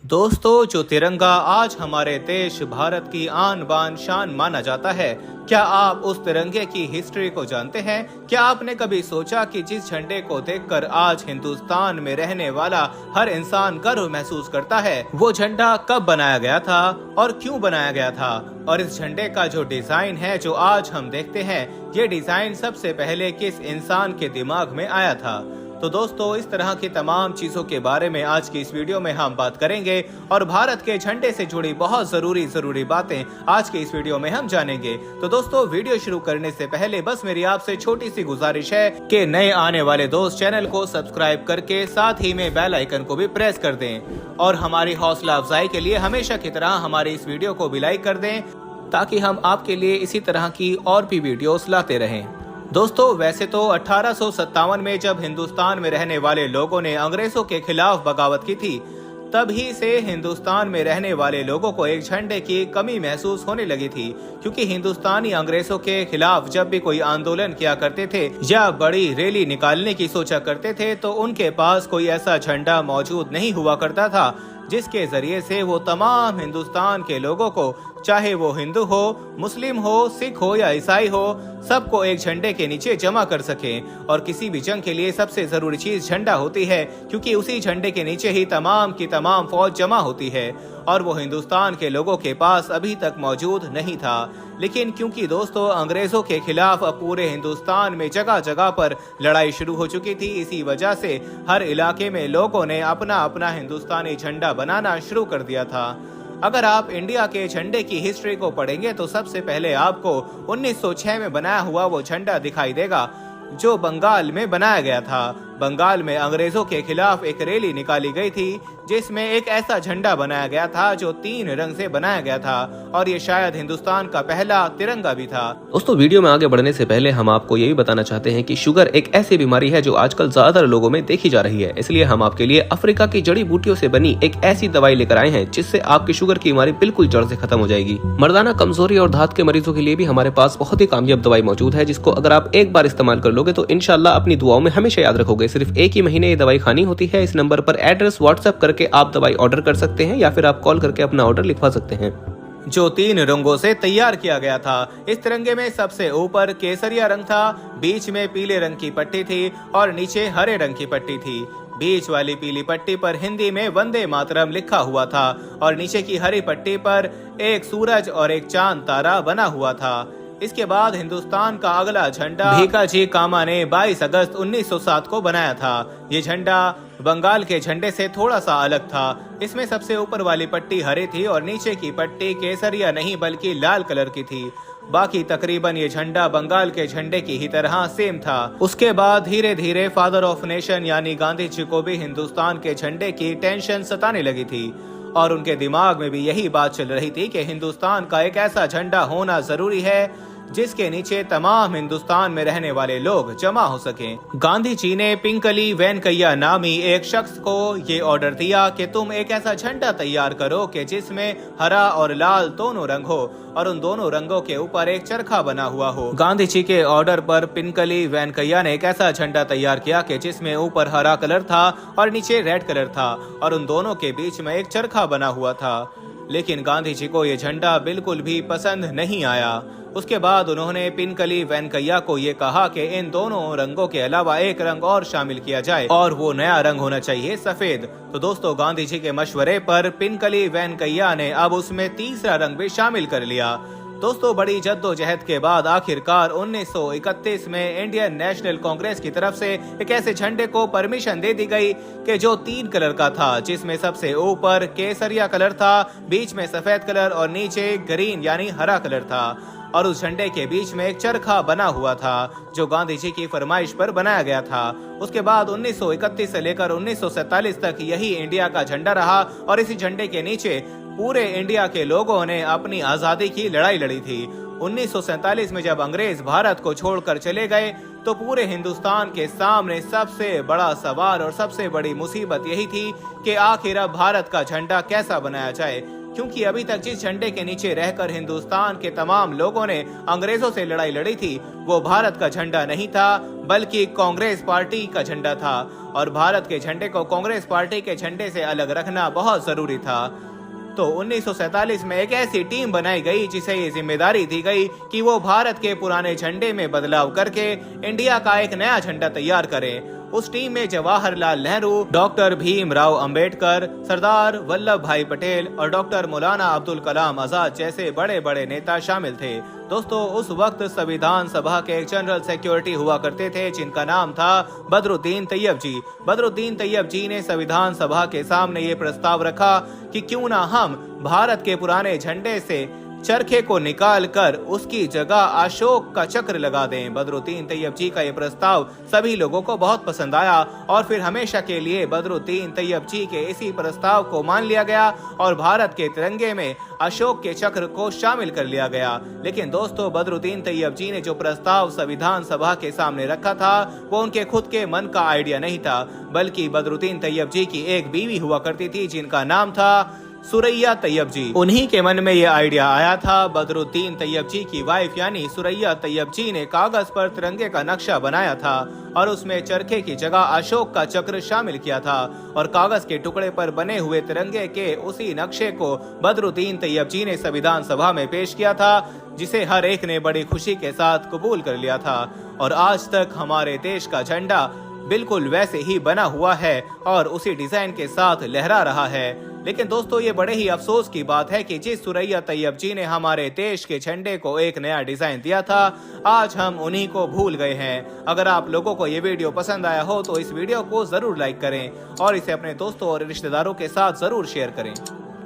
दोस्तों, जो तिरंगा आज हमारे देश भारत की आन बान शान माना जाता है, क्या आप उस तिरंगे की हिस्ट्री को जानते हैं? क्या आपने कभी सोचा कि जिस झंडे को देखकर आज हिंदुस्तान में रहने वाला हर इंसान गर्व महसूस करता है, वो झंडा कब बनाया गया था और क्यों बनाया गया था? और इस झंडे का जो डिजाइन है जो आज हम देखते हैं, ये डिजाइन सबसे पहले किस इंसान के दिमाग में आया था? तो दोस्तों, इस तरह की तमाम चीजों के बारे में आज की इस वीडियो में हम बात करेंगे और भारत के झंडे से जुड़ी बहुत जरूरी बातें आज के इस वीडियो में हम जानेंगे। तो दोस्तों, वीडियो शुरू करने से पहले बस मेरी आपसे छोटी सी गुजारिश है कि नए आने वाले दोस्त चैनल को सब्सक्राइब करके साथ ही में बेल आइकन को भी प्रेस कर दें और हमारी हौसला अफजाई के लिए हमेशा की तरह हमारी इस वीडियो को भी लाइक कर दें, ताकि हम आपके लिए इसी तरह की और भी वीडियोस लाते रहें। दोस्तों, वैसे तो 1857 में जब हिंदुस्तान में रहने वाले लोगों ने अंग्रेजों के खिलाफ बगावत की थी, तभी से हिंदुस्तान में रहने वाले लोगों को एक झंडे की कमी महसूस होने लगी थी, क्योंकि हिंदुस्तानी अंग्रेजों के खिलाफ जब भी कोई आंदोलन किया करते थे या बड़ी रैली निकालने की सोचा करते थे, तो उनके पास कोई ऐसा झंडा मौजूद नहीं हुआ करता था जिसके जरिए से वो तमाम हिंदुस्तान के लोगों को, चाहे वो हिंदू हो, मुस्लिम हो, सिख हो या ईसाई हो, सबको एक झंडे के नीचे जमा कर सकें। और किसी भी जंग के लिए सबसे जरूरी चीज झंडा होती है, क्योंकि उसी झंडे के नीचे ही तमाम की तमाम फौज जमा होती है, और वो हिंदुस्तान के लोगों के पास अभी तक मौजूद नहीं था। लेकिन क्योंकि दोस्तों अंग्रेजों के खिलाफ अब पूरे हिंदुस्तान में जगह जगह पर लड़ाई शुरू हो चुकी थी, इसी वजह से हर इलाके में लोगों ने अपना अपना हिंदुस्तानी झंडा बनाना शुरू कर दिया था। अगर आप इंडिया के झंडे की हिस्ट्री को पढ़ेंगे तो सबसे पहले आपको 1906 में बनाया हुआ वो झंडा दिखाई देगा जो बंगाल में बनाया गया था। बंगाल में अंग्रेजों के खिलाफ एक रैली निकाली गई थी, जिसमें एक ऐसा झंडा बनाया गया था जो 3 रंग से बनाया गया था, और ये शायद हिंदुस्तान का पहला तिरंगा भी था। दोस्तों, वीडियो में आगे बढ़ने से पहले हम आपको ये भी बताना चाहते हैं कि शुगर एक ऐसी बीमारी है जो आजकल ज्यादातर लोगों में देखी जा रही है। इसलिए हम आपके लिए अफ्रीका की जड़ी बूटियों से बनी एक ऐसी दवाई लेकर आए हैं जिससे आपकी शुगर की बीमारी बिल्कुल जड़ से खत्म हो जाएगी। मर्दाना कमजोरी और धात के मरीजों के लिए भी हमारे पास बहुत ही कामयाब दवाई मौजूद है, जिसको अगर आप एक बार इस्तेमाल कर लोगे तो इंशाल्लाह अपनी दुआओं में हमेशा याद रखोगे। सिर्फ एक ही महीने ये दवाई खानी होती है। इस नंबर पर एड्रेस व्हाट्सएप करके आप दवाई ऑर्डर कर सकते हैं या फिर आप कॉल करके अपना ऑर्डर लिखवा सकते हैं। जो 3 रंगों से तैयार किया गया था। इस तिरंगे में सबसे ऊपर केसरिया रंग था, बीच में पीले रंग की पट्टी थी और नीचे हरे रंग की पट्टी थी। बीच वाली पीली पट्टी पर हिंदी में वंदे मातरम लिखा हुआ था और नीचे की हरी पट्टी पर एक सूरज और एक चांद तारा बना हुआ था। इसके बाद हिंदुस्तान का अगला झंडा भीकाजी कामा ने 22 अगस्त 1907 को बनाया था। ये झंडा बंगाल के झंडे से थोड़ा सा अलग था। इसमें सबसे ऊपर वाली पट्टी हरी थी और नीचे की पट्टी केसरिया नहीं बल्कि लाल कलर की थी। बाकी तकरीबन ये झंडा बंगाल के झंडे की ही तरह सेम था। उसके बाद धीरे धीरे फादर ऑफ नेशन यानी गांधी जी को भी हिंदुस्तान के झंडे की टेंशन सताने लगी थी, और उनके दिमाग में भी यही बात चल रही थी कि हिंदुस्तान का एक ऐसा झंडा होना जरूरी है जिसके नीचे तमाम हिंदुस्तान में रहने वाले लोग जमा हो सकें। गांधी जी ने पिंकली वेंकैया नामी एक शख्स को ये ऑर्डर दिया कि तुम एक ऐसा झंडा तैयार करो कि जिसमें हरा और लाल दोनों रंग हो और उन दोनों रंगों के ऊपर एक चरखा बना हुआ हो। गांधी जी के ऑर्डर पर पिंकली वेंकैया ने एक ऐसा झंडा तैयार किया कि जिसमें ऊपर हरा कलर था और नीचे रेड कलर था और उन दोनों के बीच में एक चरखा बना हुआ था। लेकिन गांधी जी को ये झंडा बिल्कुल भी पसंद नहीं आया। उसके बाद उन्होंने पिंकली वेंकैया को ये कहा कि इन दोनों रंगों के अलावा एक रंग और शामिल किया जाए और वो नया रंग होना चाहिए सफेद। तो दोस्तों, गांधी जी के मशवरे पर पिंकली वेंकैया ने अब उसमें तीसरा रंग भी शामिल कर लिया। दोस्तों, बड़ी जद्दोजहद के बाद आखिरकार 1931 में इंडियन नेशनल कांग्रेस की तरफ से एक ऐसे झंडे को परमिशन दे दी गई कि जो 3 कलर का था, जिसमें सबसे ऊपर केसरिया कलर था, बीच में सफेद कलर और नीचे ग्रीन यानी हरा कलर था, और उस झंडे के बीच में एक चरखा बना हुआ था जो गांधी जी की फरमाइश पर बनाया गया था। उसके बाद 1931 से लेकर 1947 तक यही इंडिया का झंडा रहा और इसी झंडे के नीचे पूरे इंडिया के लोगों ने अपनी आजादी की लड़ाई लड़ी थी। 1947 में जब अंग्रेज भारत को छोड़कर चले गए तो पूरे हिंदुस्तान के सामने सबसे बड़ा सवाल और सबसे बड़ी मुसीबत यही थी कि आखिर अब भारत का झंडा कैसा बनाया जाए, क्योंकि अभी तक जिस झंडे के नीचे रहकर हिंदुस्तान के तमाम लोगों ने अंग्रेजों से लड़ाई लड़ी थी वो भारत का झंडा नहीं था बल्कि कांग्रेस पार्टी का झंडा था। और भारत के झंडे को कांग्रेस पार्टी के झंडे से अलग रखना बहुत जरूरी था। तो 1947 में एक ऐसी टीम बनाई गई जिसे ये जिम्मेदारी दी गई कि वो भारत के पुराने झंडे में बदलाव करके इंडिया का एक नया झंडा तैयार करें। उस टीम में जवाहरलाल नेहरू, डॉक्टर भीमराव अंबेडकर, सरदार वल्लभ भाई पटेल और डॉक्टर मौलाना अब्दुल कलाम आजाद जैसे बड़े बड़े नेता शामिल थे। दोस्तों उस वक्त संविधान सभा के जनरल सेक्रेटरी हुआ करते थे जिनका नाम था बदरुद्दीन तैयब जी। बदरुद्दीन तैयब जी ने संविधान सभा के सामने ये प्रस्ताव रखा कि क्यों ना हम भारत के पुराने झंडे से चरखे को निकाल कर उसकी जगह अशोक का चक्र लगा दें। बदरुद्दीन तैयब जी का ये प्रस्ताव सभी लोगों को बहुत पसंद आया और फिर हमेशा के लिए बदरुद्दीन तैयब जी के इसी प्रस्ताव को मान लिया गया और भारत के तिरंगे में अशोक के चक्र को शामिल कर लिया गया। लेकिन दोस्तों बदरुद्दीन तैयब जी ने जो प्रस्ताव संविधान सभा के सामने रखा था वो उनके खुद के मन का आइडिया नहीं था बल्कि बदरुद्दीन तैयब जी की एक बीवी हुआ करती थी जिनका नाम था सुरैया तैयब जी। उन्हीं के मन में ये आइडिया आया था। बदरुद्दीन तैयब जी की वाइफ यानी सुरैया तैयब जी ने कागज पर तिरंगे का नक्शा बनाया था और उसमें चरखे की जगह अशोक का चक्र शामिल किया था और कागज के टुकड़े पर बने हुए तिरंगे के उसी नक्शे को बदरुद्दीन तैयब जी ने संविधान सभा में पेश किया था जिसे हर एक ने बड़ी खुशी के साथ कबूल कर लिया था। और आज तक हमारे देश का झंडा बिल्कुल वैसे ही बना हुआ है और उसी डिजाइन के साथ लहरा रहा है। लेकिन दोस्तों ये बड़े ही अफसोस की बात है कि जिस सुरैया तैयब जी ने हमारे देश के झंडे को एक नया डिजाइन दिया था आज हम उन्हीं को भूल गए हैं। अगर आप लोगों को ये वीडियो पसंद आया हो तो इस वीडियो को जरूर लाइक करें और इसे अपने दोस्तों और रिश्तेदारों के साथ जरूर शेयर करें।